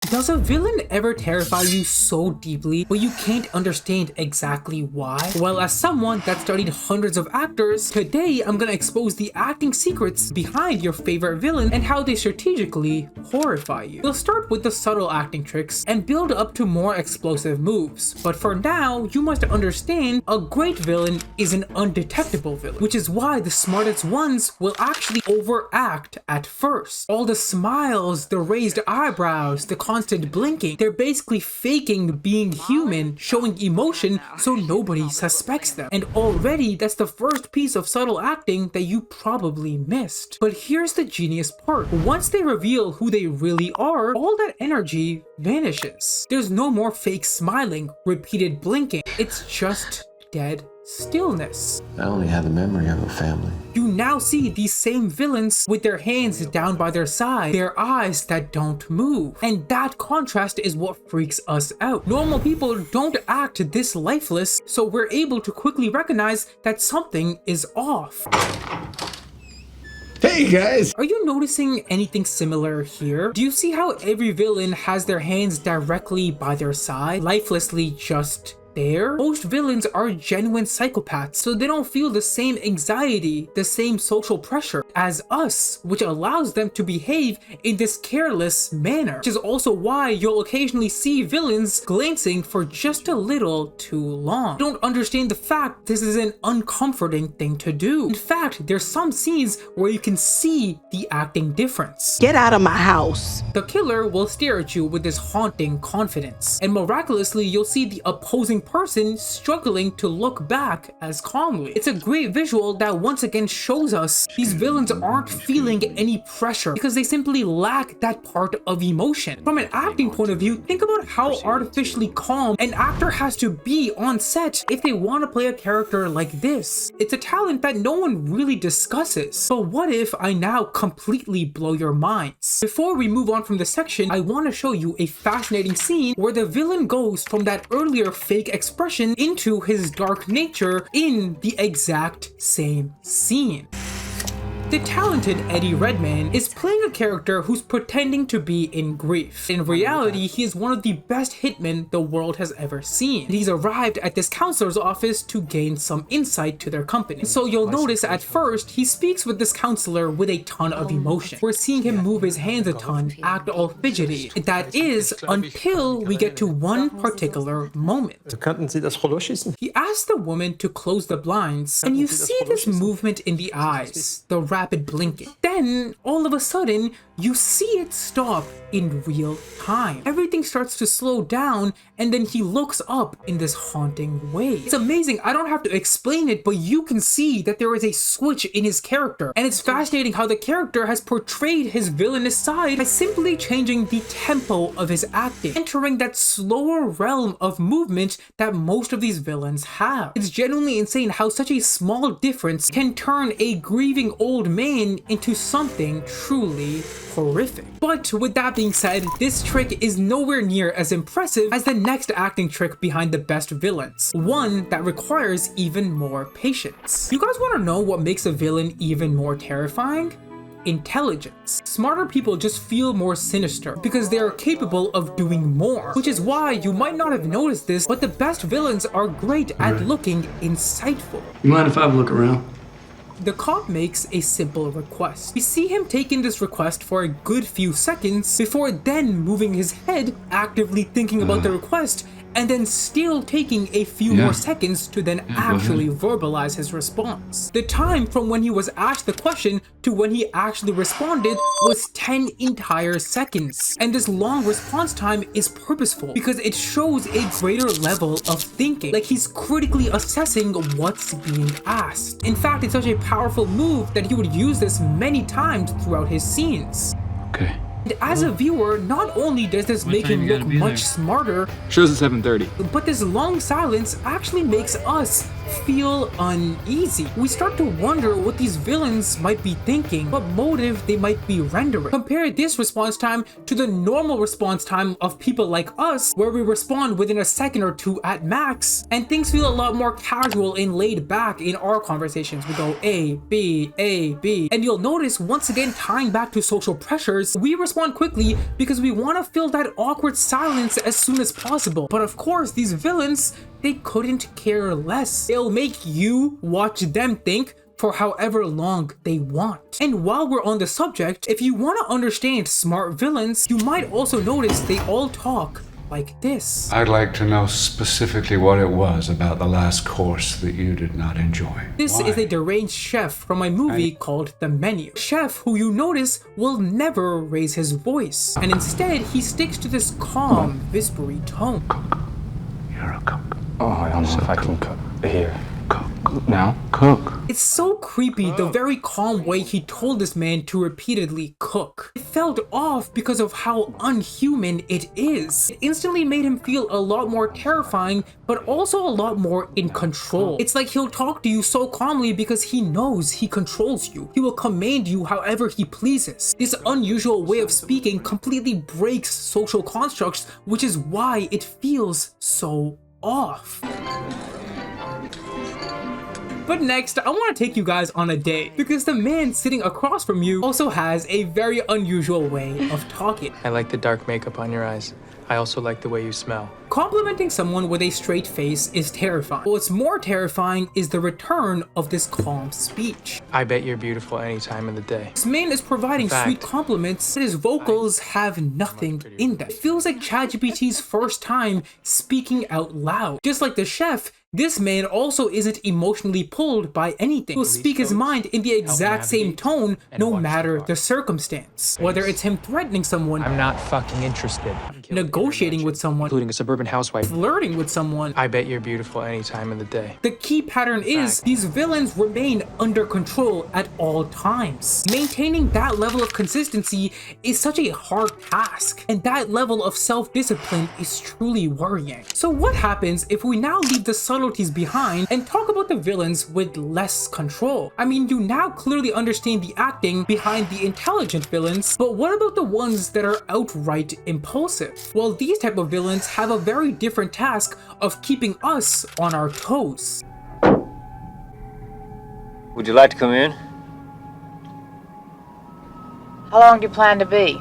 Does a villain ever terrify you so deeply, but you can't understand exactly why? Well, as someone that studied hundreds of actors, today I'm gonna expose the acting secrets behind your favorite villain and how they strategically horrify you. We'll start with the subtle acting tricks and build up to more explosive moves. But for now, you must understand a great villain is an undetectable villain, which is why the smartest ones will actually overact at first. All the smiles, the raised eyebrows, the constant blinking, they're basically faking being human, showing emotion so nobody suspects them. And already that's the first piece of subtle acting that you probably missed. But here's the genius part. Once they reveal who they really are, all that energy vanishes. There's no more fake smiling, repeated blinking. It's just dead stillness. I only had the memory of a family. You now see these same villains with their hands down by their side, their eyes that don't move. And that contrast is what freaks us out. Normal people don't act this lifeless, so we're able to quickly recognize that something is off. Hey guys! Are you noticing anything similar here? Do you see how every villain has their hands directly by their side, lifelessly just there? Most villains are genuine psychopaths, so they don't feel the same anxiety, the same social pressure as us, which allows them to behave in this careless manner, which is also why you'll occasionally see villains glancing for just a little too long. Don't understand the fact this is an uncomforting thing to do. In fact, there's some scenes where you can see the acting difference. Get out of my house. The killer will stare at you with this haunting confidence, and miraculously you'll see the opposing person struggling to look back as calmly. It's a great visual that once again shows us these villains aren't feeling any pressure because they simply lack that part of emotion. From an acting point of view, think about how artificially calm an actor has to be on set if they want to play a character like this. It's a talent that no one really discusses. But what if I now completely blow your minds? Before we move on from this section, I want to show you a fascinating scene where the villain goes from that earlier fake expression into his dark nature in the exact same scene. The talented Eddie Redmayne is playing a character who's pretending to be in grief. In reality, he is one of the best hitmen the world has ever seen. He's arrived at this counselor's office to gain some insight to their company. So you'll notice at first, he speaks with this counselor with a ton of emotion. We're seeing him move his hands a ton, act all fidgety. That is, until we get to one particular moment. He asks the woman to close the blinds, and you see this movement in the eyes, the rapid blinking. Then, all of a sudden, you see it stop in real time. Everything starts to slow down, and then he looks up in this haunting way. It's amazing. I don't have to explain it, but you can see that there is a switch in his character. And it's fascinating how the character has portrayed his villainous side by simply changing the tempo of his acting, entering that slower realm of movement that most of these villains have. It's genuinely insane how such a small difference can turn a grieving old man into something truly horrific. But with that being said, this trick is nowhere near as impressive as the next acting trick behind the best villains, one that requires even more patience. You guys want to know what makes a villain even more terrifying? Intelligence. Smarter people just feel more sinister because they are capable of doing more, which is why you might not have noticed this, but the best villains are great at looking insightful. You mind if I have a look around? The cop makes a simple request. We see him taking this request for a good few seconds before then moving his head, actively thinking about the request, and then still taking a few more seconds to then actually verbalize his response. The time from when he was asked the question to when he actually responded was 10 entire seconds. And this long response time is purposeful because it shows a greater level of thinking, like he's critically assessing what's being asked. In fact, it's such a powerful move that he would use this many times throughout his scenes. Okay. And as a viewer, not only does this make him look much smarter, Show's at 7:30. but this long silence actually makes us feel uneasy. We start to wonder what these villains might be thinking, what motive they might be rendering. Compare this response time to the normal response time of people like us, where we respond within a second or two at max, and things feel a lot more casual and laid back in our conversations. We go A, B, and you'll notice once again tying back to social pressures, we respond quickly because we want to fill that awkward silence as soon as possible. But of course, these villains, they couldn't care less. They'll make you watch them think for however long they want. And while we're on the subject, if you want to understand smart villains, you might also notice they all talk like this. I'd like to know specifically what it was about the last course that you did not enjoy. This is a deranged chef from a movie called The Menu. Chef who you notice will never raise his voice, and instead he sticks to this calm, whispery tone. You're a cook. Oh, I don't know if I can cook here. Cook. Now? Cook. It's so creepy the very calm way he told this man to repeatedly cook. It felt off because of how unhuman it is. It instantly made him feel a lot more terrifying, but also a lot more in control. It's like he'll talk to you so calmly because he knows he controls you. He will command you however he pleases. This unusual way of speaking completely breaks social constructs, which is why it feels so off. But next, I want to take you guys on a date because the man sitting across from you also has a very unusual way of talking. I like the dark makeup on your eyes. I also like the way you smell. Complimenting someone with a straight face is terrifying. What's more terrifying is the return of this calm speech. I bet you're beautiful any time of the day. This man is providing sweet compliments, but his vocals have nothing in them. It feels like ChatGPT's first time speaking out loud. Just like the chef, this man also isn't emotionally pulled by anything. He'll speak his mind in the exact same tone no matter the circumstance. Whether it's him threatening someone, I'm not fucking interested. Negotiating with someone, Including a suburban housewife. flirting with someone. I bet you're beautiful any time of the day. The key pattern is these villains remain under control at all times. Maintaining that level of consistency is such a hard task, and that level of self-discipline is truly worrying. So what happens if we now leave the subtleties behind and talk about the villains with less control? I mean, you now clearly understand the acting behind the intelligent villains, but what about the ones that are outright impulsive? Well, these type of villains have a very different task of keeping us on our toes. Would you like to come in? How long do you plan to be?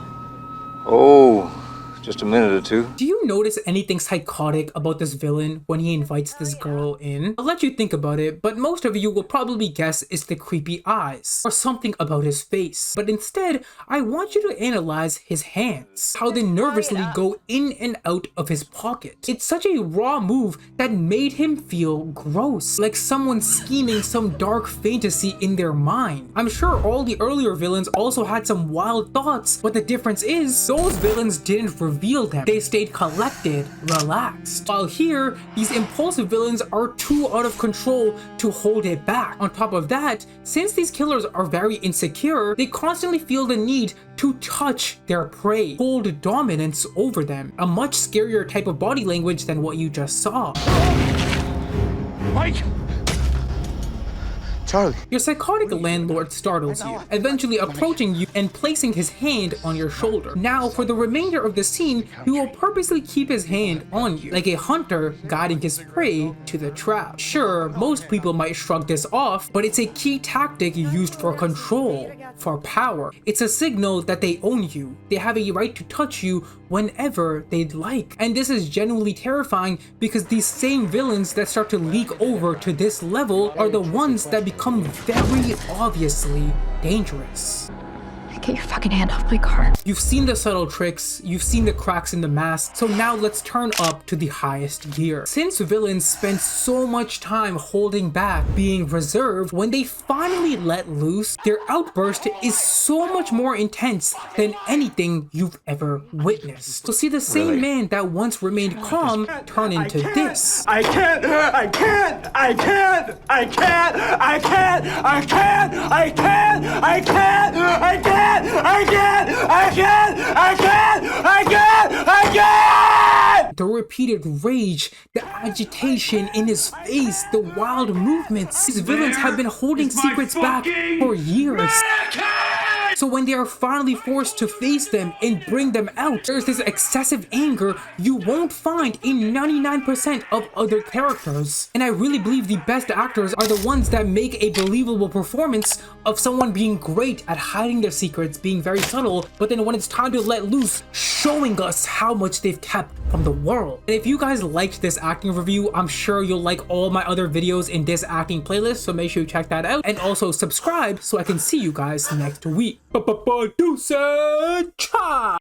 Oh, just a minute or two. Do you notice anything psychotic about this villain when he invites this girl in? I'll let you think about it, but most of you will probably guess it's the creepy eyes or something about his face. But instead, I want you to analyze his hands, how they nervously go in and out of his pocket. It's such a raw move that made him feel gross, like someone scheming some dark fantasy in their mind. I'm sure all the earlier villains also had some wild thoughts, but the difference is those villains didn't reveal them. They stayed collected, relaxed. While here, these impulsive villains are too out of control to hold it back. On top of that, since these killers are very insecure, they constantly feel the need to touch their prey, hold dominance over them. A much scarier type of body language than what you just saw. Mike! Charlie. Your psychotic landlord startles you, eventually approaching you and placing his hand on your shoulder. Now, for the remainder of the scene, he will purposely keep his hand on you, like a hunter guiding his prey to the trap. Sure, most people might shrug this off, but it's a key tactic used for control, for power. It's a signal that they own you. They have a right to touch you whenever they'd like. And this is genuinely terrifying because these same villains that start to leak over to this level are the ones that become very obviously dangerous. Get your fucking hand off my car. You've seen the subtle tricks, you've seen the cracks in the mask, so now let's turn up to the highest gear. Since villains spend so much time holding back, being reserved, when they finally let loose, their outburst is so much more intense than anything you've ever witnessed. So see the same man that once remained calm turn into this. I can't! I can't! I can't! I can't! I can't! I can't! I can't! I can't! I can't! I can't! I can't! I can't! I can't! I can't! The repeated rage, the agitation in his face, the wild movements. These villains have been holding secrets back for years. So when they are finally forced to face them and bring them out, there's this excessive anger you won't find in 99% of other characters. And I really believe the best actors are the ones that make a believable performance of someone being great at hiding their secrets, being very subtle, but then when it's time to let loose, showing us how much they've kept from the world. And if you guys liked this acting review, I'm sure you'll like all my other videos in this acting playlist, so make sure you check that out. And also subscribe so I can see you guys next week. Deuces, ciao!